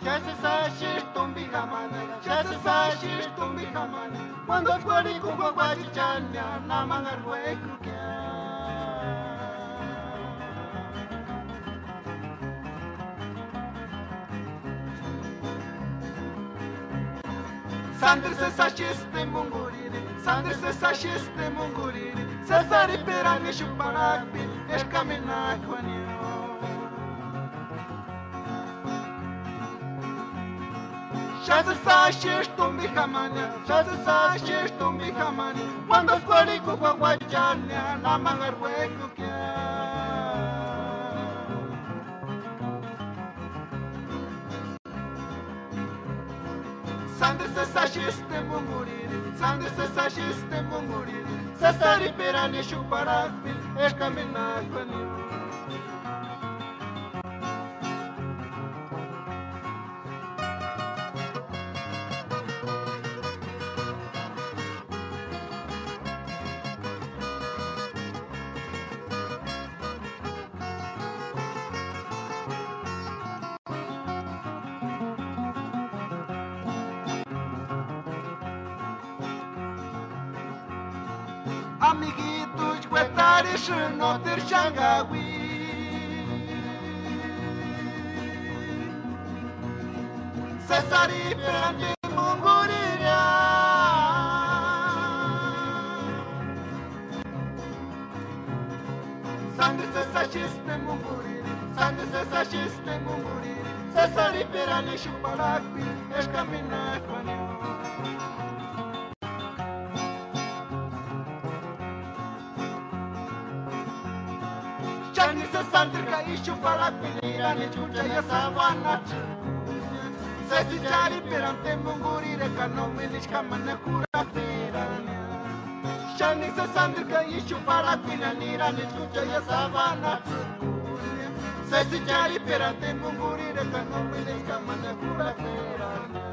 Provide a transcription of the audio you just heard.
Chase sashi tumbi kamane, chase sashi tumbi kamane. Cuando fuori kuko guachichanya, namanga ruekrukia. Sandri se sashiste munguriri, Sandri se sashiste munguriri. Sesari perani shuparakbi, eskamina kwanyo. Shase sashish tumbi kamanya, shase sashish tumbi kamanya. Cuando fuori kuko guachanya, namanga ruekrukia. Sandri se sashiste munguriri, Sandri se sashiste munguriri. Sesari perani shuparakbi, eskamina kwanyo. Amiguitos, guetares, no ter xangawi. Cesari perante munguriria. Sandri se sashiste munguriri, Sandri se sashiste munguriri. Cesari perante chuparakbi, eskamina kwanyo. Chani se santrika ishu para pinira ni chucha ya savana. Se si chari perante munguri re kanome kamane kura tirania. Chani se santrika ishu para pinira ni chucha ya savana. Se si chari perante munguri re kanome kamane kura tirania.